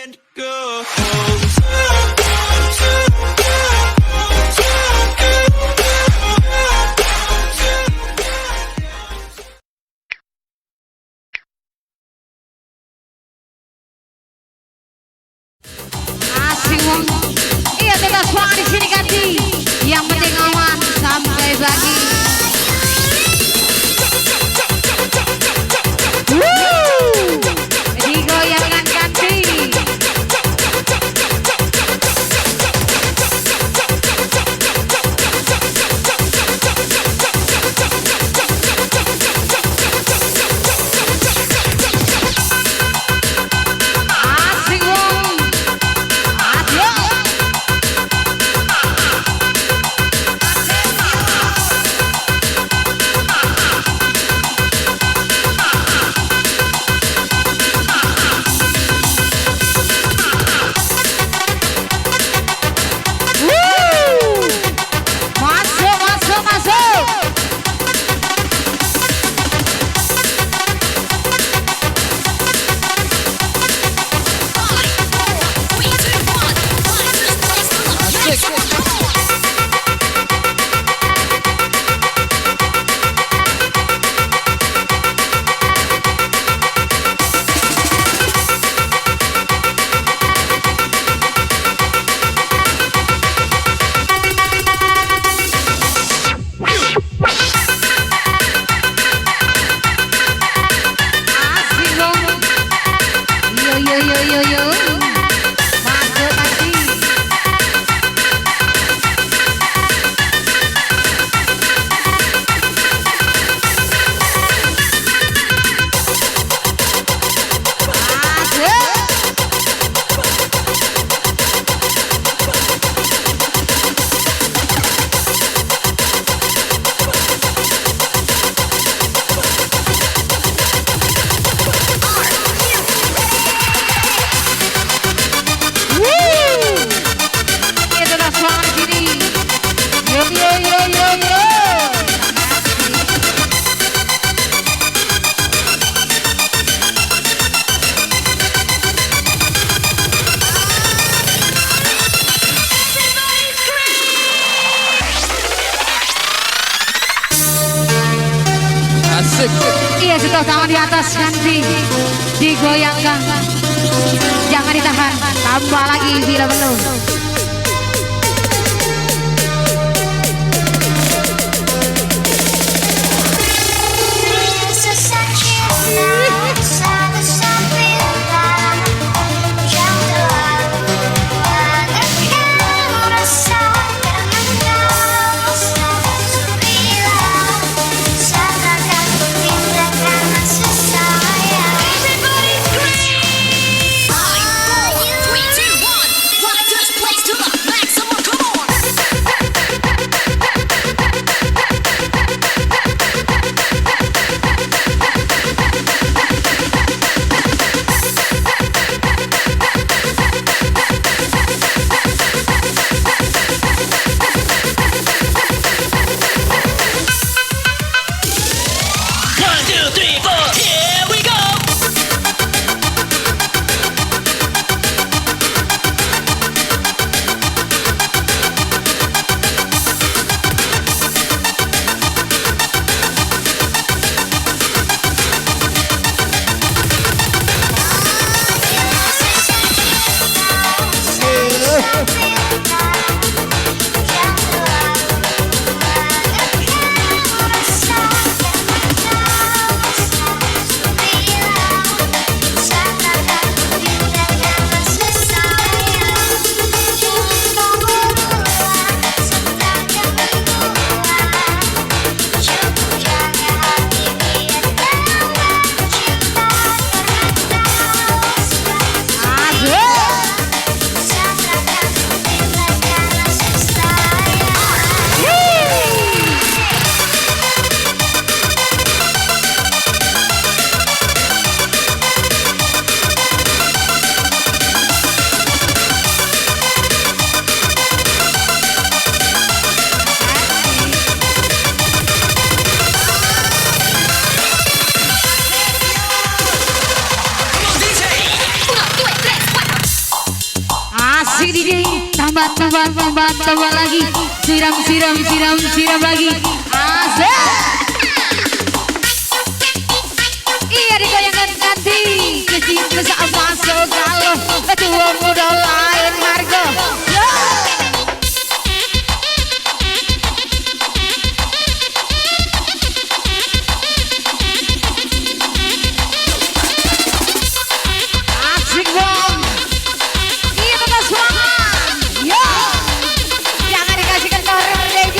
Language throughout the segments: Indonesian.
Iya bebas uang di sini ganti. Yang penting aman sampai pagi. Digoyangkan ganti. Iya sudah tangan di atas ganti. Digoyangkan. Jangan ditahan. Tambah lagi bila perlu. Asik DJ, tambah lagi. Siram lagi. Asik. Iya digoyangkan nanti. Kecinta saat masuk galuh. Tua muda lain harga. Asik dong. Iya tetap semangat. Yo. Jangan dikasihkan ke orang DJ.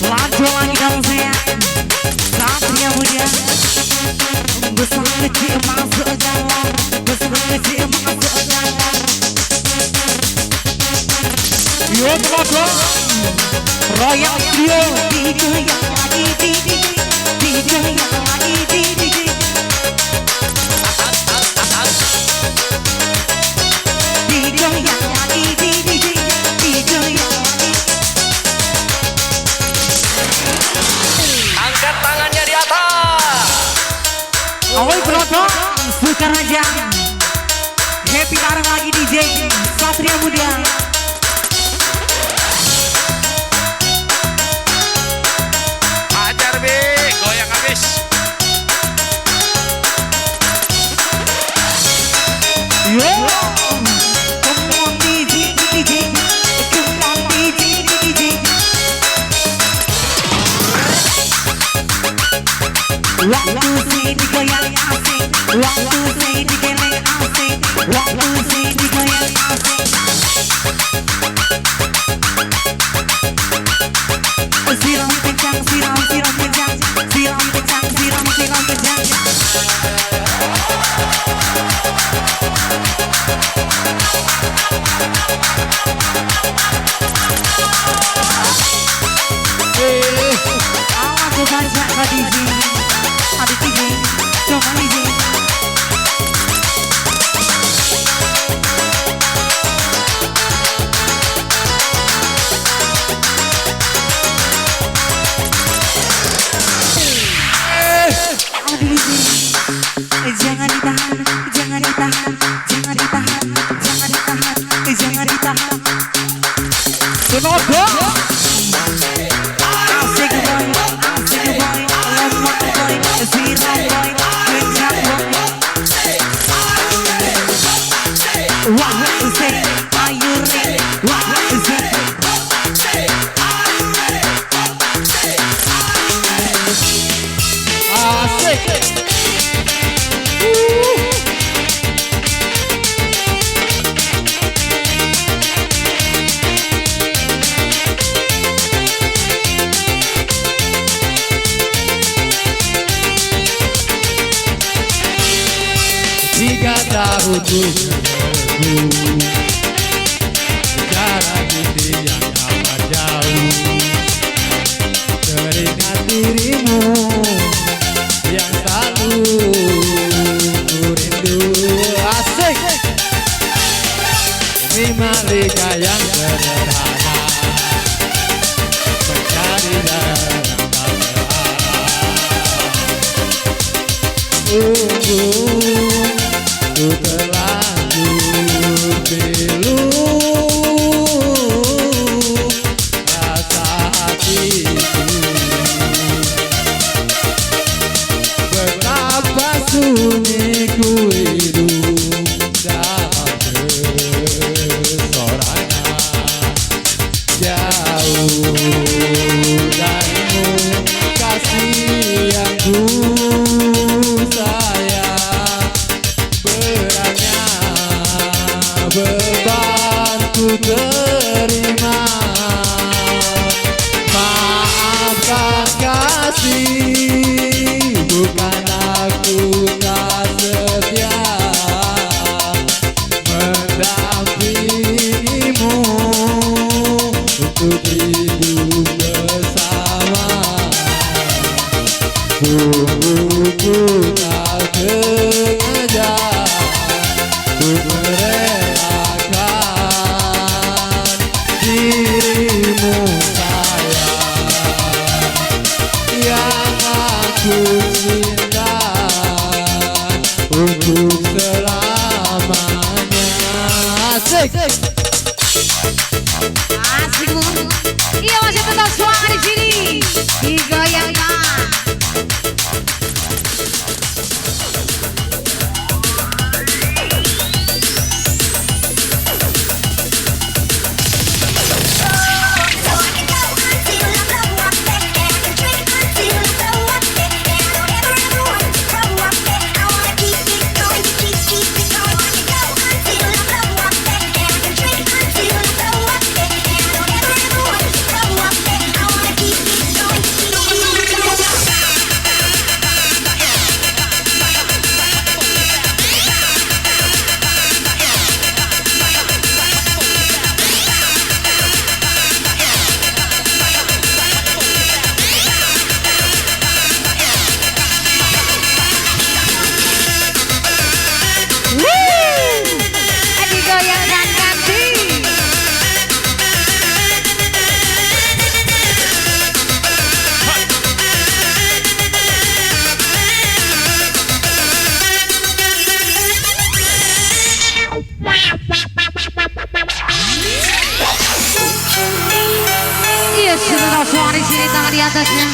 Lanjut lagi kalau saya Satria Muda besar kecil masuk jalan, besar kecil masuk jalan. Yo teman-teman, Royal Trio digoyang lagi, digoyang lagi, digoyang lagi, digoyang lagi. Angkat tangannya di atas. Awal penonton suka aja. Happy bareng lagi DJ Satria Muda. Hajar B, goyang habis. Yo, come on DJ, come on DJ. Waktu sini goyang asik, waktu sini geleng asik, waktu sini goyang asik. Siram kencang, siram kencang, siram kencang, siram kencang. Aku baca tadi sih. Adik DJ, coba DJ. Adik DJ, jangan ditahan, jangan ditahan, jangan ditahan, jangan ditahan, jangan ditahan. Semoga asik boy, lemah boy, siram boy, kencang boy. Wah, say, are you ready? Wah, say, asik. Jika tak butuh jarak Malika yang sederhana mencari jalan tak terarah. Ku terlanjur pilu rasa hatiku. Betapa sunyi ku hidup dalam kesorangan, jauh darimu kasih yang ku sayang. Beratnya beban ku terima, maafkan kasih, bukan aku tak setia mendampingimu untuk hidup bersama. Ku tak sengaja untuk merelakan dirimu sayang, yang aku cinta untuk selamanya. Asik. Asik Bu. Iya masih tetap suara di sini. Digoyangkan. Digoyangkan ganti. Iya sudah suara di sini, tangan di atasnya.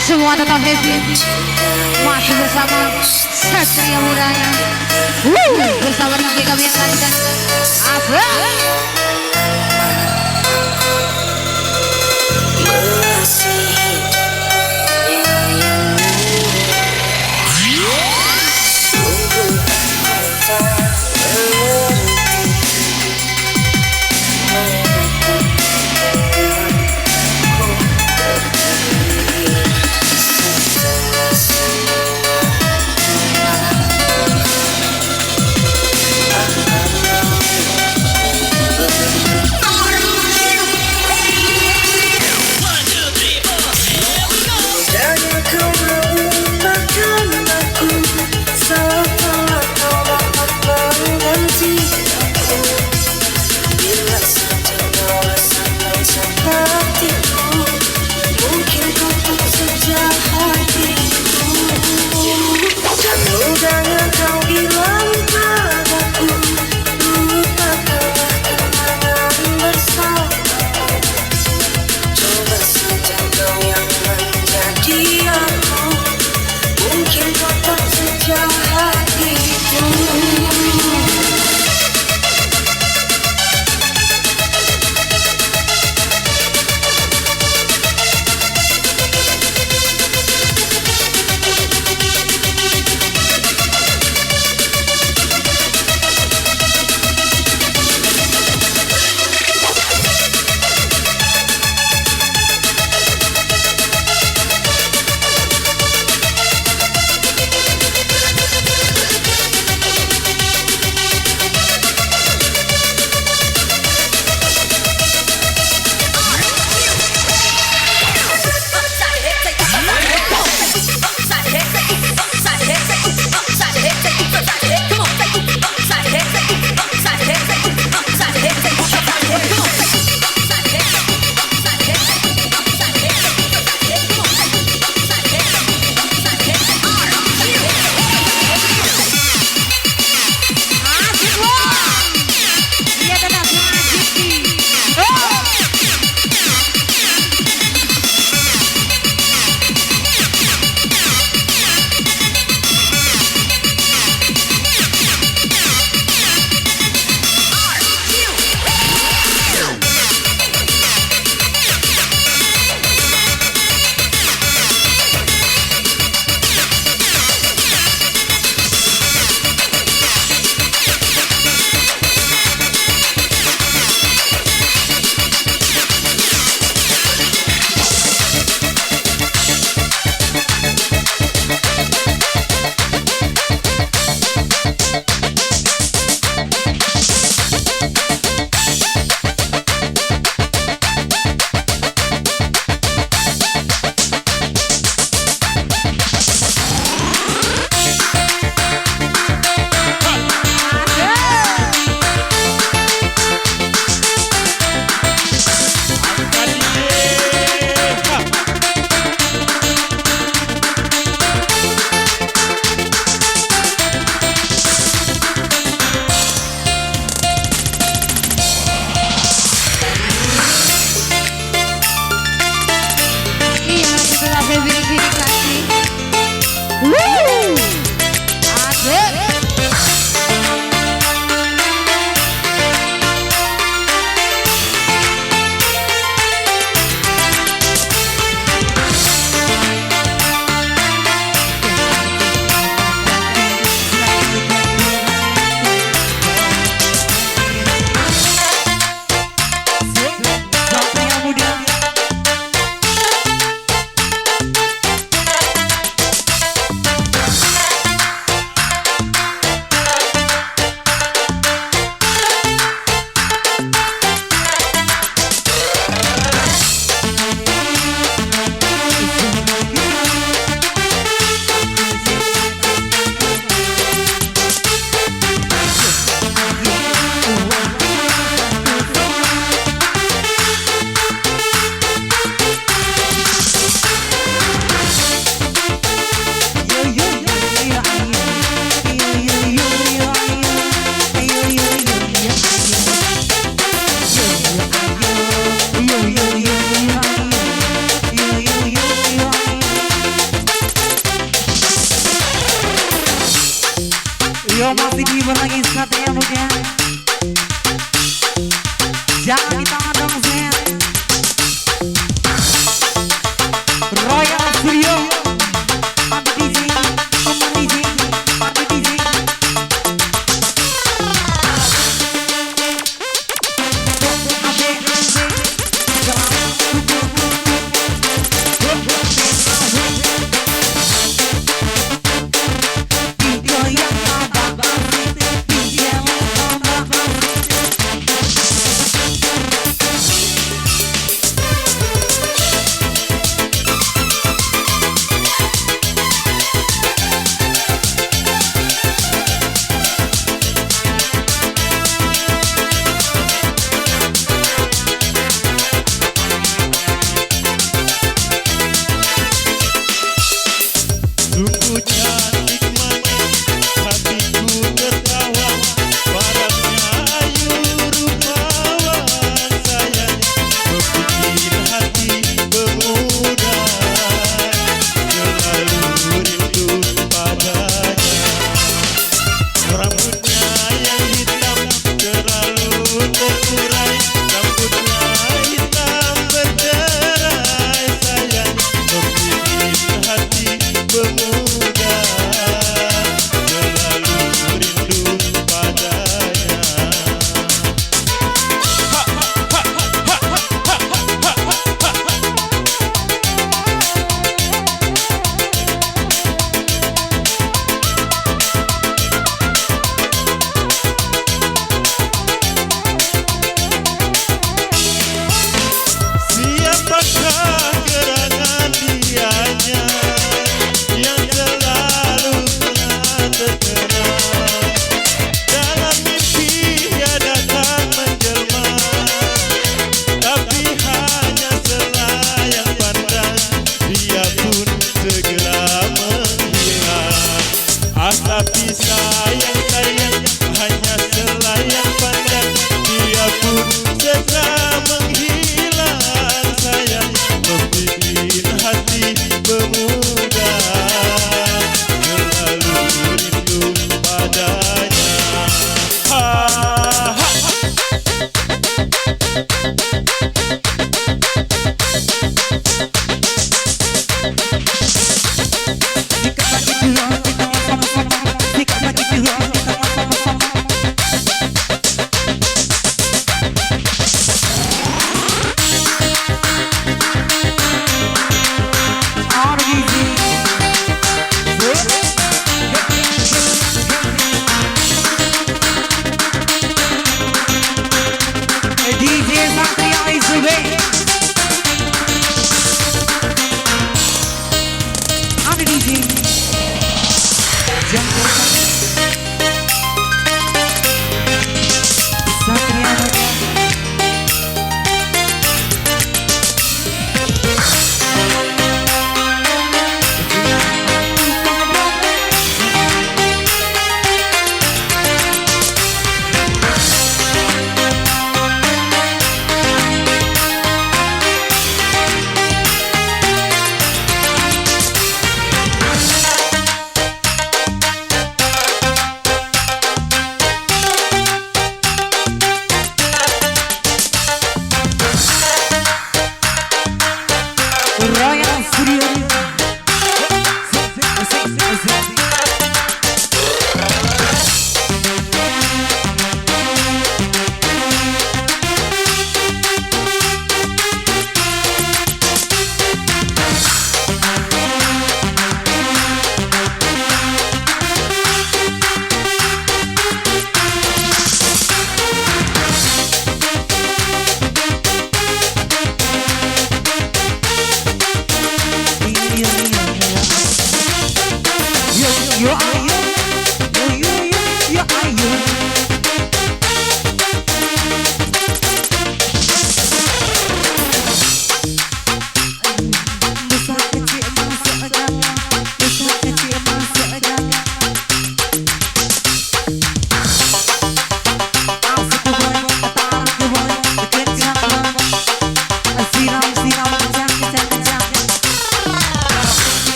Semua tetap happy. Masih bersama Satria Mudanya. Bersama Rizky kami yang nyanyikan. Afra.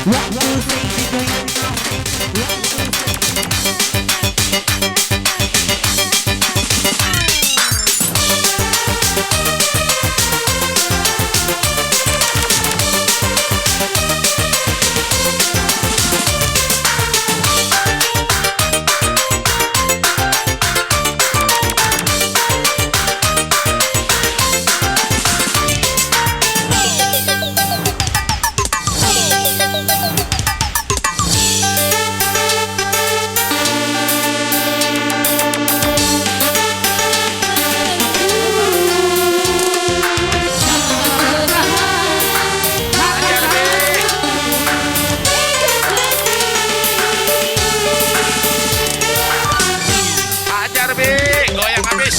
Waktu sing digoyang. Hajar B, goyang habis.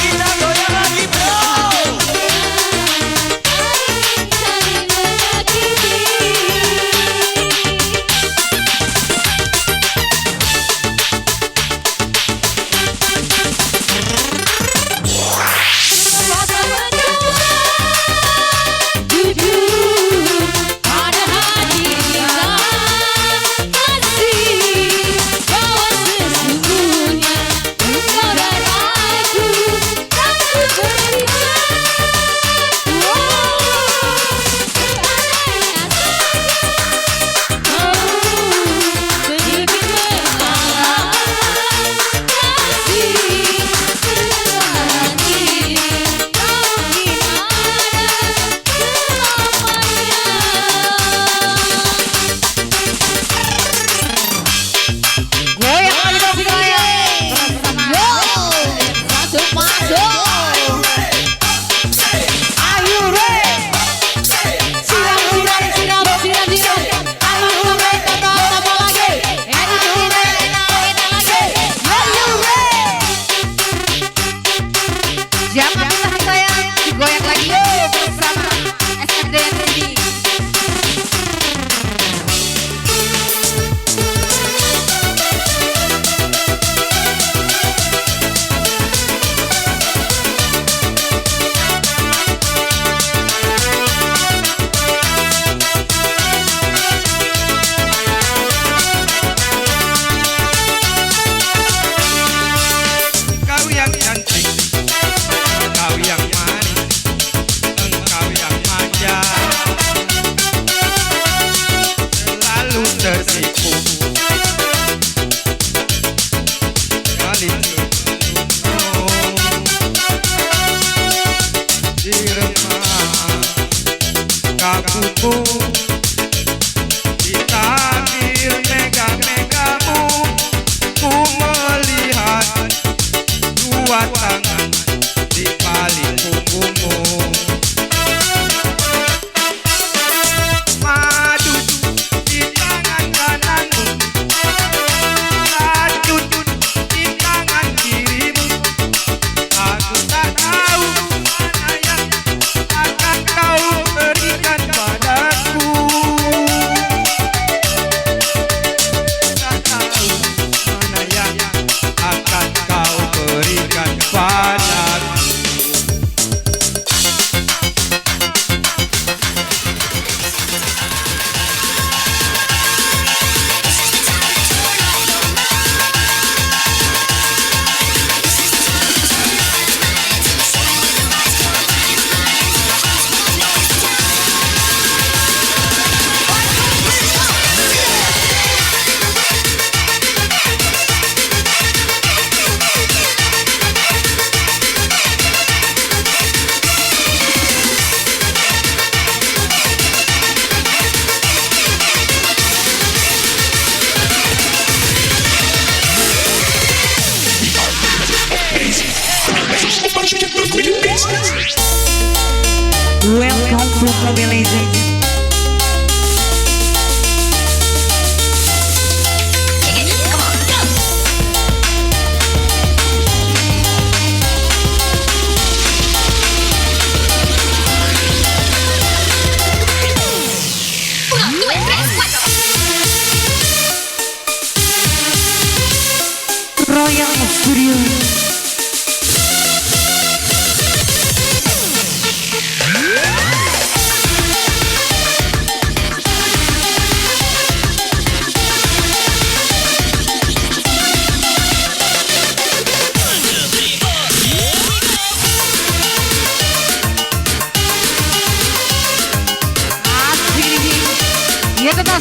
Kita goyang lagi bro. Jangan sayang, digoyang lagi yuk bersama SMD yang ready. Kau yang cantik, kau yang manis, engkau yang manja, selalu tersipu. Kali di remah kakuku, di tabir mega-megamu, ku melihat dua tangan di balik punggungmu. Madu di tangan kananmu, racun di tangan kirimu. Aku tak tahu mana yang akan kau berikan padaku. Tak tahu mana yang akan kau berikan padaku. Welcome to Clubbing Legends. Royal Studio.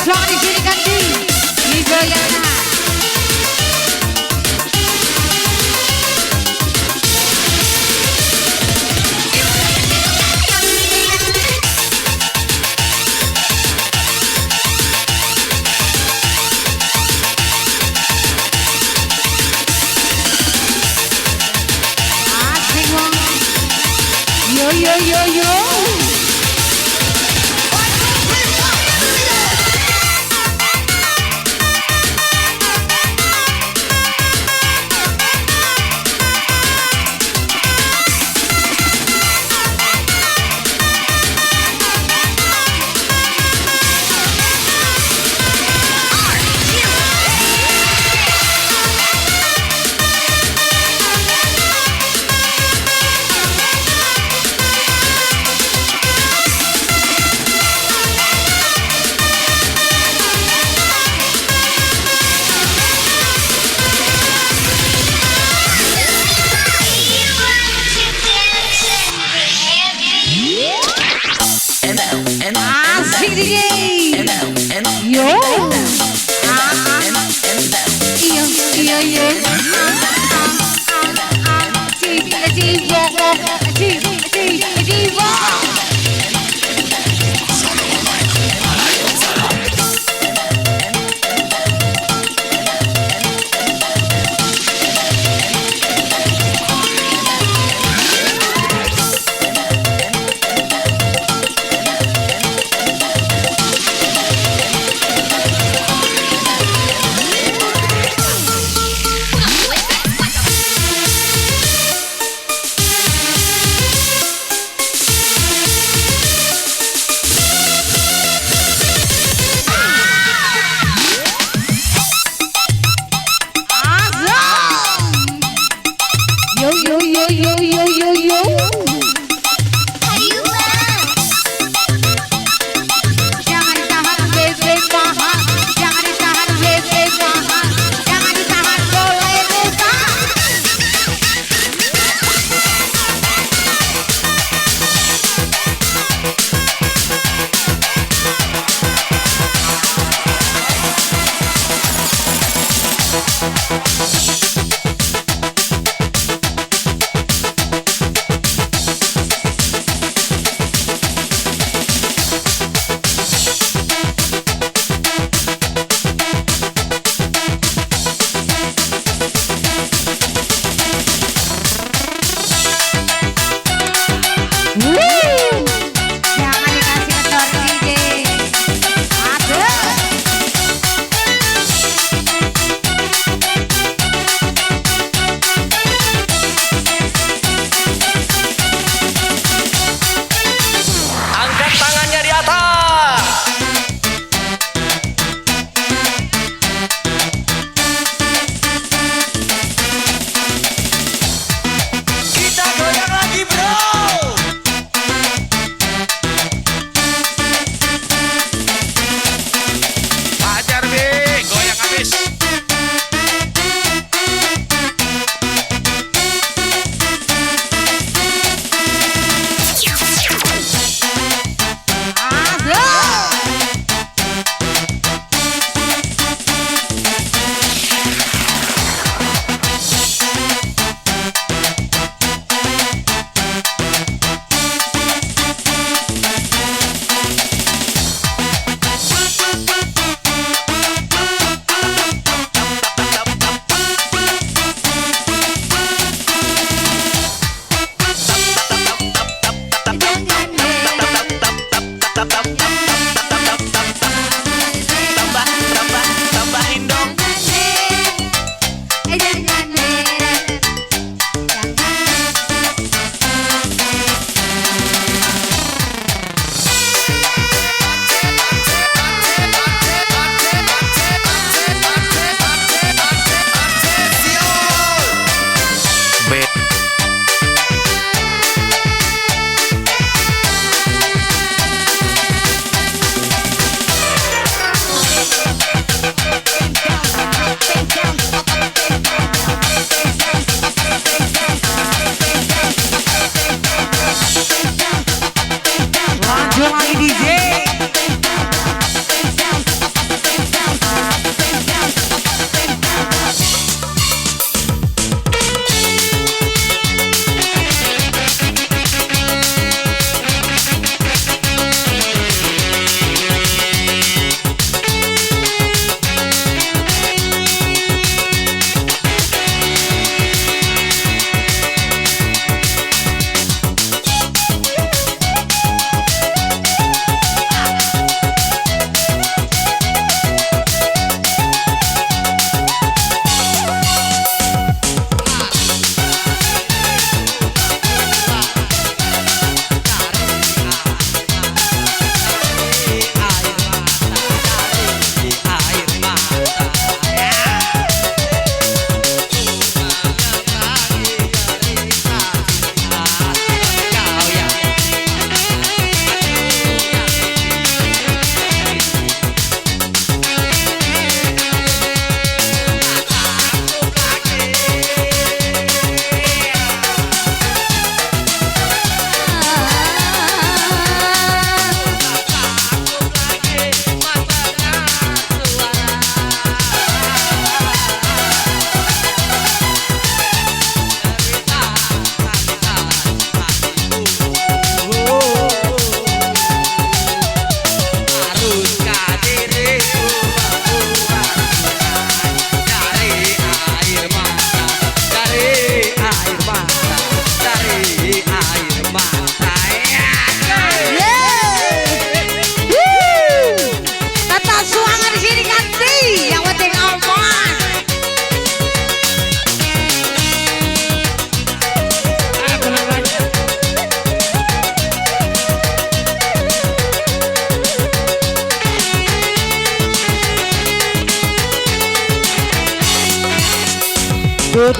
suara di sini kan digoyang. Asik wong. Yo yo yo yo.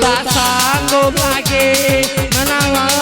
tak sanggup lagi menawan.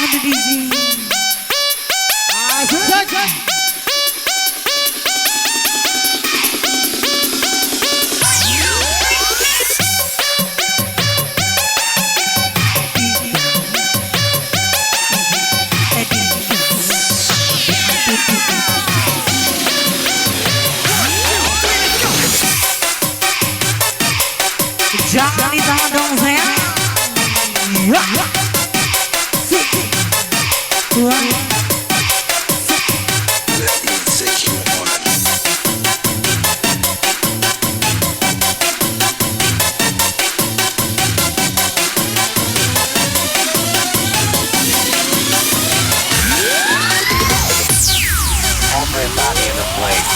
ada di sini. Asik. Jangan ditahan dong saya. Everybody in the place.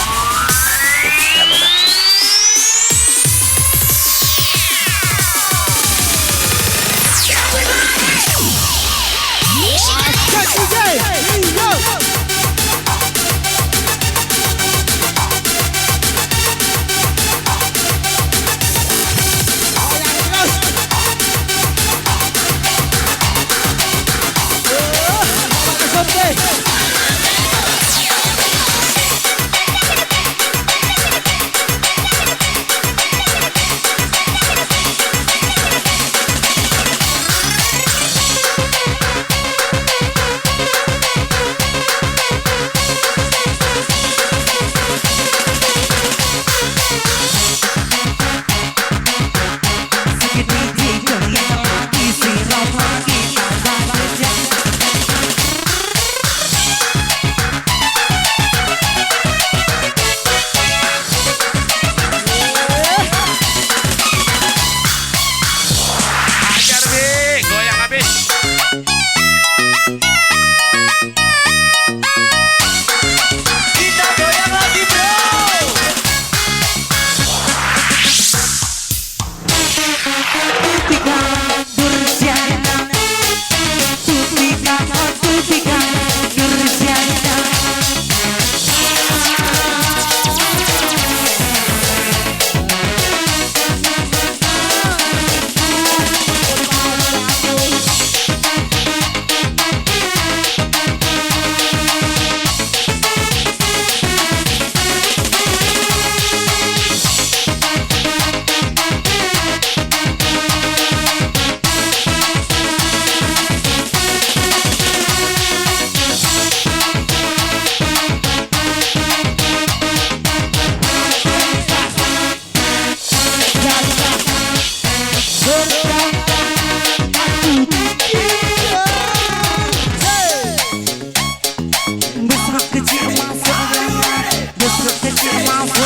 It's coming up.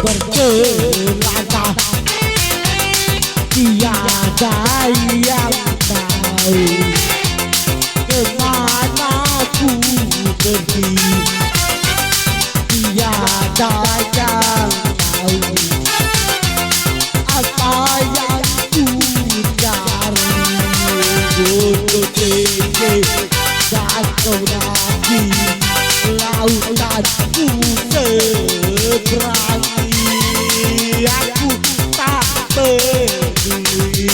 Berkelana tiada yang tahu kemana ku pergi, tiada yang tahu apa yang ku cari. Jodoh tinggi dan kau lagi lautanku seberang. Aku tak peduli.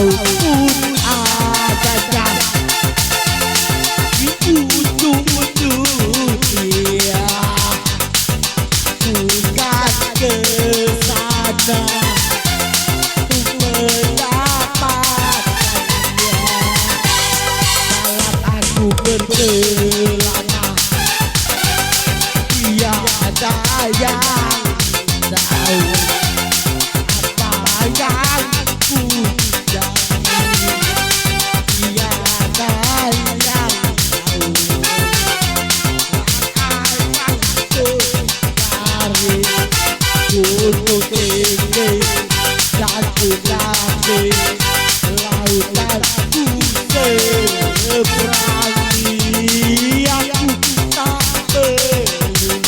Walaupun ada jam di ujung dunia, bukan ke sana untuk mendapatkannya. Saat aku berkelana, tiada yang tahu apa yang ku jalani. Tiada yang tahu apa yang ku cari. Gunung tinggi dan ku kasih, lautan ku seberangi. Aku tak peduli.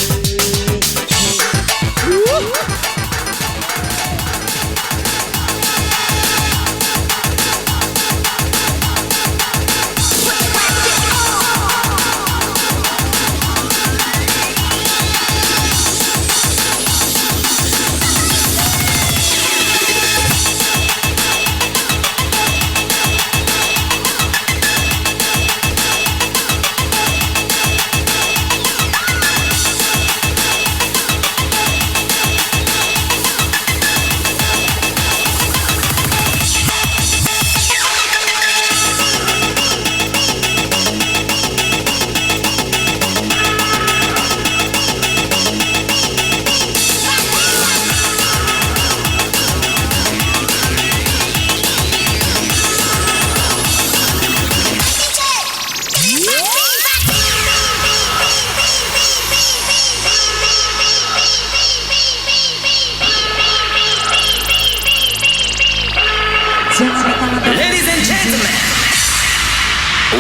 Ladies and gentlemen,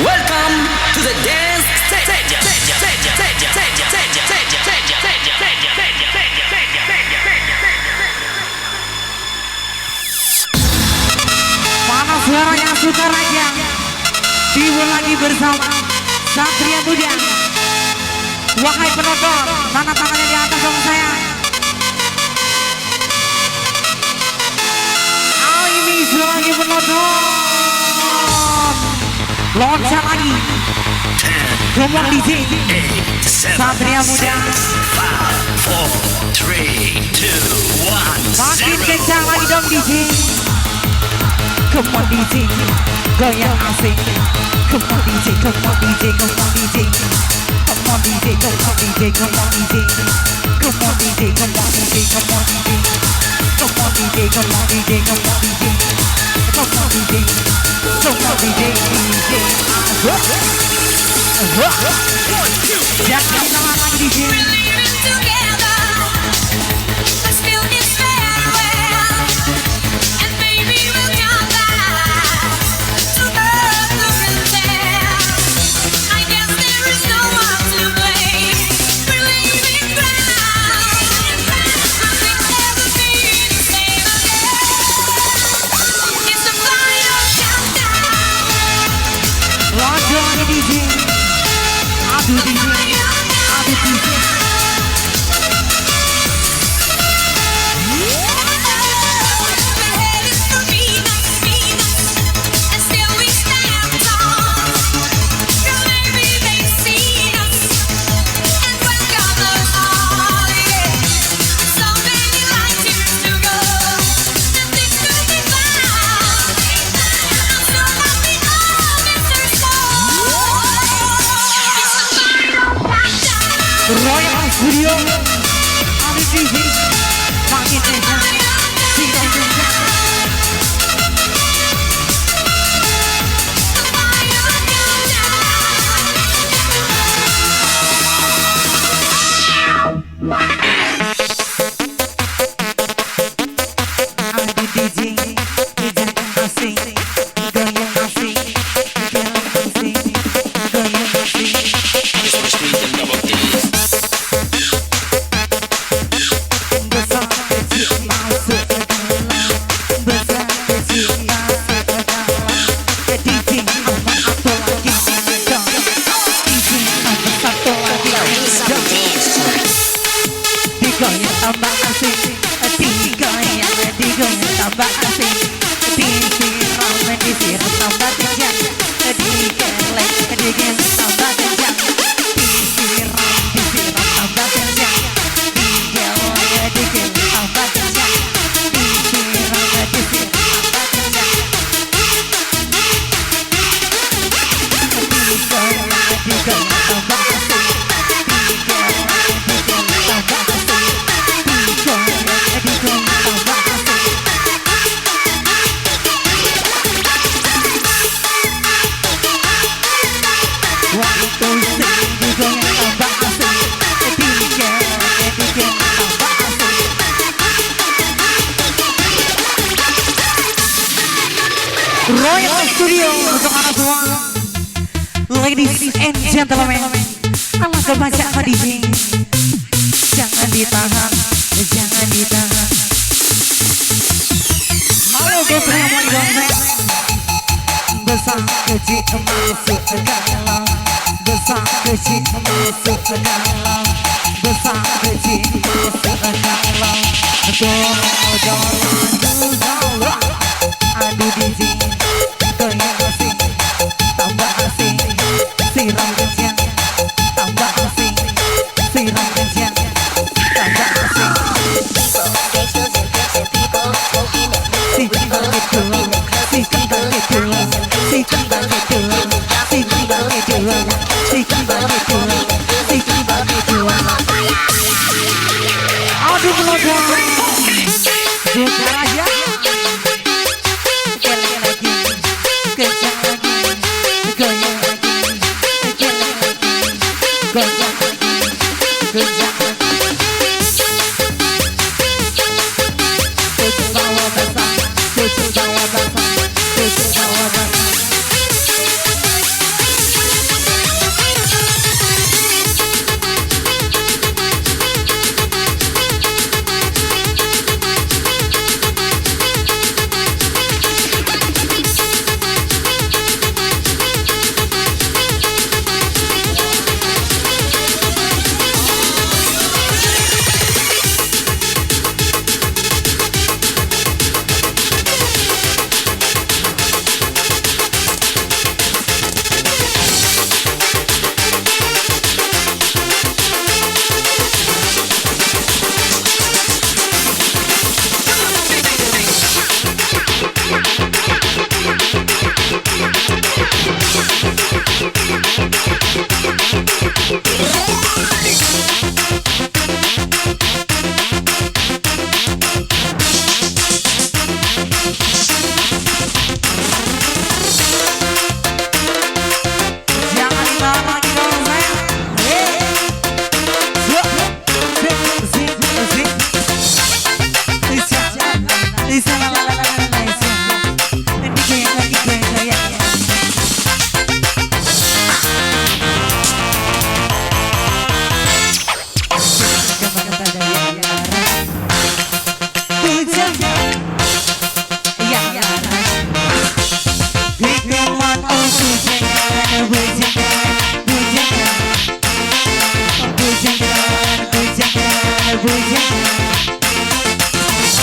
welcome to the dance stage. Mana suaranya Suka Raja? Timbul lagi bersama Satria Muda. Wahai penonton, mana tangannya di atas dong saya? Oh, ini lagi penonton. Loncat lagi. Come on DJ. Satria Muda. 5, 4, 3, 2, 1, Makin kencang lagi dong DJ. Come on DJ, goyang asik. Come on DJ, come on DJ, come on DJ. Come on DJ, come on DJ, come on DJ. Come on DJ, come on DJ, come on DJ. Come on DJ, come on DJ, come on DJ. Come on DJ, come on DJ, DJ. Jangan salah lagi DJ. DJ, aduh DJ, aduh DJ. Royal Studio, Ami TV, makin kencang, tidak kencang. Aduh DJ, tidak asing, goyang asing, goyang asing, goyang asing. Besar kecil Royal Studio untuk anak semua. Ladies and gentlemen, alas kebaca DJ. Jangan ditahan, jangan ditahan. Halo guys, mau dongeng. Besar kecil masuk ke dalam. Besar kecil masuk ke dalam. Besar kecil masuk ke dalam. Dorong. Aduh DJ, goyang asik, tambah asik, siram kencang, tambah asik, siram kencang, tambah asik. Si kembang itu, si kembang itu, si kembang itu, si kembang itu, si kembang itu, si kembang itu. Aduh melodong, suka aja.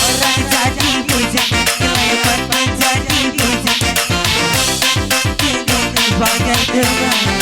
Orang jadi bujang, lebat menjadi bujang. Kini banyak dengar